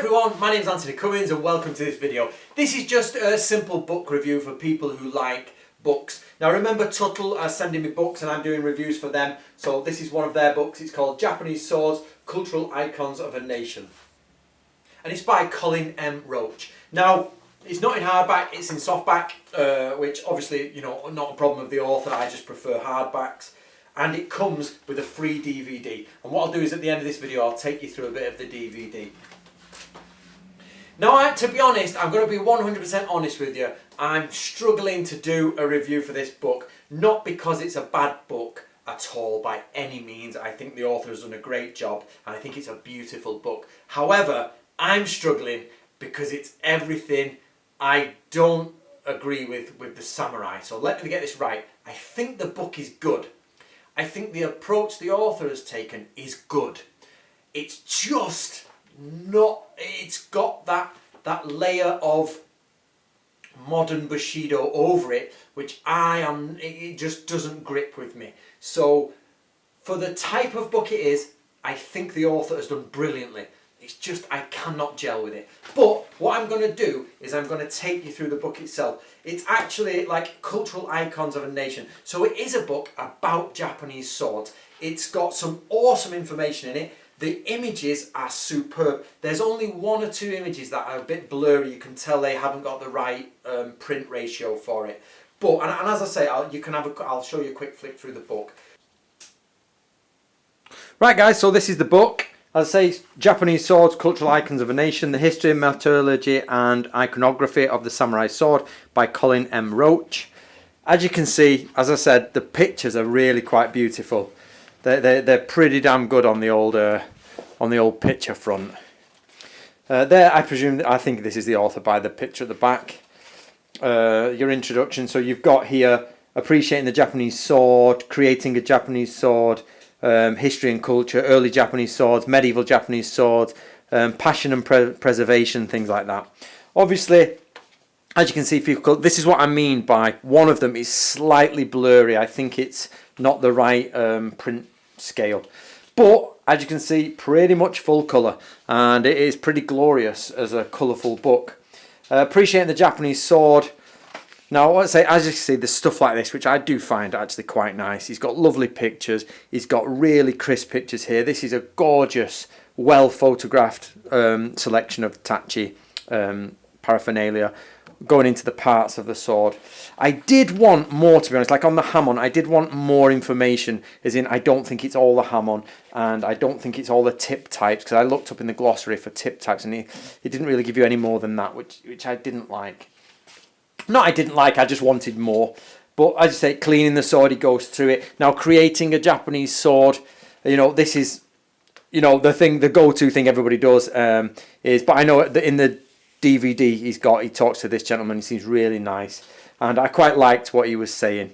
everyone, my name is Anthony Cummins and welcome to this video. This is just a simple book review for people who like books. Now remember, Tuttle are sending me books and I'm doing reviews for them. So this is one of their books. It's called Japanese Swords, Cultural Icons of a Nation. And it's by Colin M. Roach. Now, it's not in hardback, it's in softback, which obviously, you know, not a problem of the author. I just prefer hardbacks. And it comes with a free DVD. And what I'll do is at the end of this video, I'll take you through a bit of the DVD. Now, to be honest, I'm going to be 100% honest with you. I'm struggling to do a review for this book, not because it's a bad book at all by any means. I think the author has done a great job and I think it's a beautiful book. However, I'm struggling because it's everything I don't agree with the samurai. So let me get this right. I think the book is good. I think the approach the author has taken is good. It's just not, it's got that layer of modern Bushido over it, which it just doesn't grip with me. So for the type of book it is, I think the author has done brilliantly. It's just I cannot gel with it. But what I'm going to do is I'm going to take you through the book itself. It's actually like Cultural Icons of a Nation. So it is a book about Japanese swords. It's got some awesome information in it. The images are superb. There's only one or two images that are a bit blurry. You can tell they haven't got the right print ratio for it. But and as I say, I'll show you a quick flick through the book. Right, guys. So this is the book. As I say, Japanese Swords, Cultural Icons of a Nation, the History, Metallurgy and Iconography of the Samurai Sword by Colin M. Roach. As you can see, as I said, the pictures are really quite beautiful. They're pretty damn good on the old picture front. I think this is the author by the picture at the back. Your introduction. So you've got here appreciating the Japanese sword, creating a Japanese sword, history and culture, early Japanese swords, medieval Japanese swords, passion and preservation, things like that. Obviously, as you can see, this is what I mean by one of them is slightly blurry. I think it's not the right print scale. But, as you can see, pretty much full colour. And it is pretty glorious as a colourful book. Appreciating the Japanese sword. Now, I would say, as you can see, there's stuff like this, which I do find actually quite nice. He's got lovely pictures. He's got really crisp pictures here. This is a gorgeous, well-photographed selection of Tachi paraphernalia going into the parts of the sword. I did want more, to be honest, like on the hamon, I did want more information, as in I don't think it's all the hamon, and I don't think it's all the tip types, because I looked up in the glossary for tip types, and he didn't really give you any more than that, which I didn't like. Not I didn't like, I just wanted more. But as you say, cleaning the sword, he goes through it. Now, creating a Japanese sword, you know, this is, you know, the go-to thing everybody does is, but I know that in the DVD he talks to this gentleman, he seems really nice. And I quite liked what he was saying.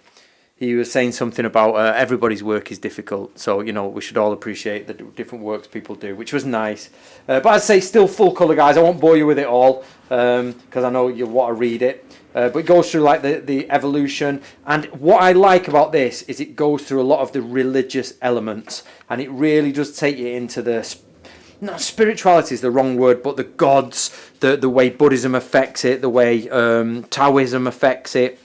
He was saying something about everybody's work is difficult, so, you know, we should all appreciate the different works people do, which was nice. But I'd say still full colour, guys. I won't bore you with it all, because I know you'll want to read it. But it goes through like the evolution, and what I like about this is it goes through a lot of the religious elements, and it really does take you into not spirituality is the wrong word, but the gods, the way Buddhism affects it, the way Taoism affects it.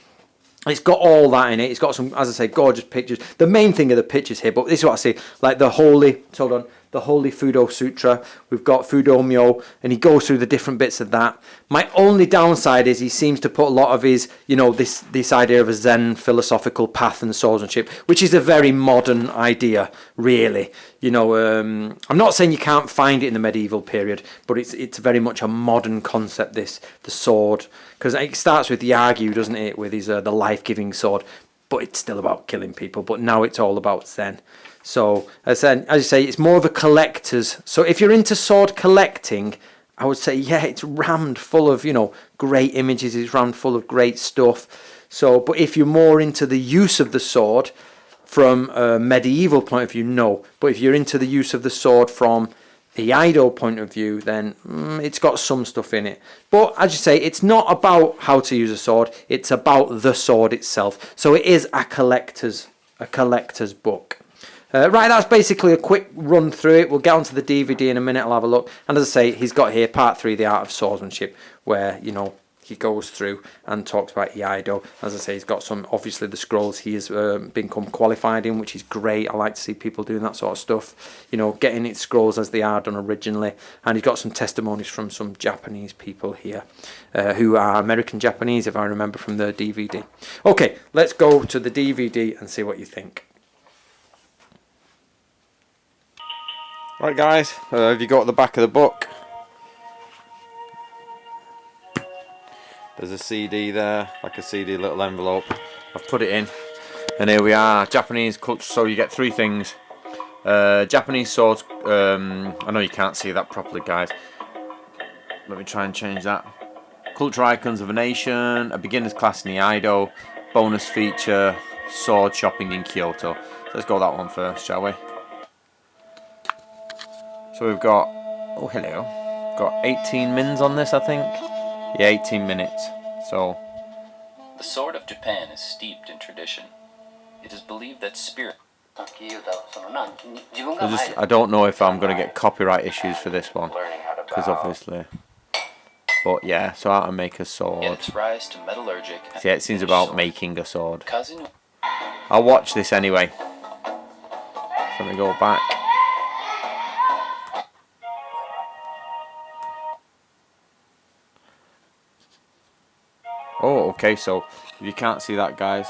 It's got all that in it. It's got some, as I say, gorgeous pictures. The main thing are the pictures here, but this is what I see, like the holy Fudo Sutra. We've got Fudomyo, and he goes through the different bits of that. My only downside is he seems to put a lot of his, you know, this idea of a Zen philosophical path and swordsmanship, which is a very modern idea, really. You know, I'm not saying you can't find it in the medieval period, but it's very much a modern concept, the sword. Because it starts with Yagyu, doesn't it, with his the life-giving sword, but it's still about killing people. But now it's all about Zen. So, as you say, it's more of a collector's. So if you're into sword collecting, I would say, yeah, it's rammed full of, you know, great images. It's rammed full of great stuff. So, but if you're more into the use of the sword from a medieval point of view, no. But if you're into the use of the sword from the Iaido point of view, then it's got some stuff in it. But as you say, it's not about how to use a sword. It's about the sword itself. So it is a collector's book. Right, that's basically a quick run through it. We'll get onto the DVD in a minute. I'll have a look. And as I say, he's got here part 3, The Art of Swordsmanship, where, you know, he goes through and talks about Iaido. As I say, he's got some, obviously, the scrolls he has become qualified in, which is great. I like to see people doing that sort of stuff, you know, getting its scrolls as they are done originally. And he's got some testimonies from some Japanese people here, who are American Japanese, if I remember from the DVD. Okay, let's go to the DVD and see what you think. Right, guys, have you got the back of the book? There's a CD there, like a CD little envelope. I've put it in, and here we are. Japanese culture. So you get 3 things. Japanese swords. I know you can't see that properly, guys. Let me try and change that. Cultural icons of a nation, a beginner's class in Iaido, bonus feature, sword shopping in Kyoto. So let's go that one first, shall we? So we've got, oh hello, got 18 mins on this, I think. Yeah, 18 minutes. So the sword of Japan is steeped in tradition. It is believed that spirit. I don't know if I'm going to get copyright issues for this one, because obviously. But yeah, so how to make a sword. Its rise to metallurgic. Yeah, it seems about making a sword. I'll watch this anyway. So let me go back. Oh, okay, so if you can't see that, guys,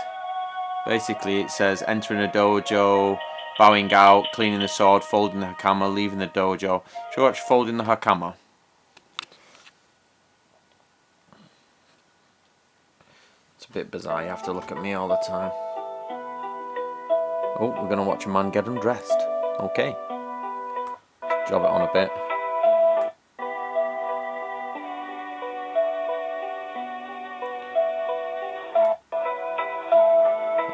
basically it says entering a dojo, bowing out, cleaning the sword, folding the hakama, leaving the dojo. Should we watch folding the hakama? It's a bit bizarre, you have to look at me all the time. Oh, we're going to watch a man get undressed. Okay. Job it on a bit.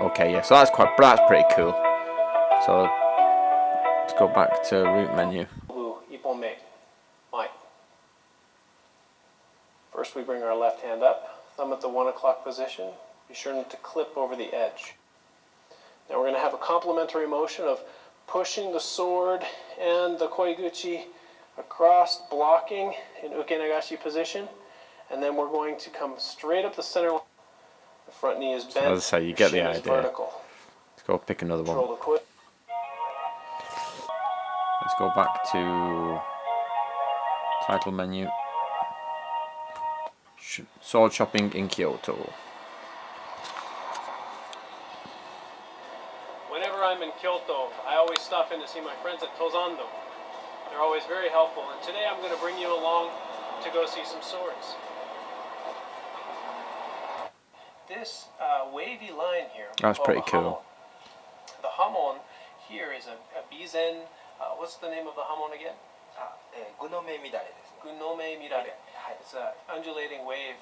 Okay, yeah, so that's pretty cool. So let's go back to root menu. First we bring our left hand up, thumb at the 1 o'clock position. Be sure not to clip over the edge. Now we're going to have a complementary motion of pushing the sword and the koiguchi across, blocking in ukenagashi position, and then we're going to come straight up the center line. The front knee is bent. As I say, you get the idea. Vertical. Let's go pick another one. Let's go back to title menu. Sword shopping in Kyoto. Whenever I'm in Kyoto, I always stop in to see my friends at Tozando. They're always very helpful, and today I'm going to bring you along to go see some swords. This wavy line here. That's pretty cool. The hamon here is a bizen. What's the name of the hamon again? Gunome Mirare. Gunome Mirare. It's an undulating wave,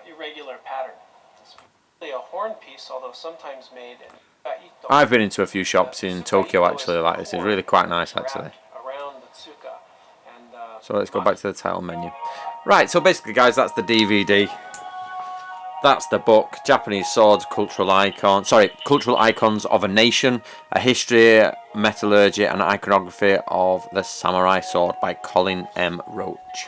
irregular pattern. It's really a horn piece, although sometimes made in. I've been into a few shops in Tokyo actually like this. It's really quite nice actually. So let's go back to the title menu. Right, so basically, guys, that's the DVD. That's the book, Japanese Swords, Cultural Icons of a Nation, a History, Metallurgy and Iconography of the Samurai Sword by Colin M. Roach.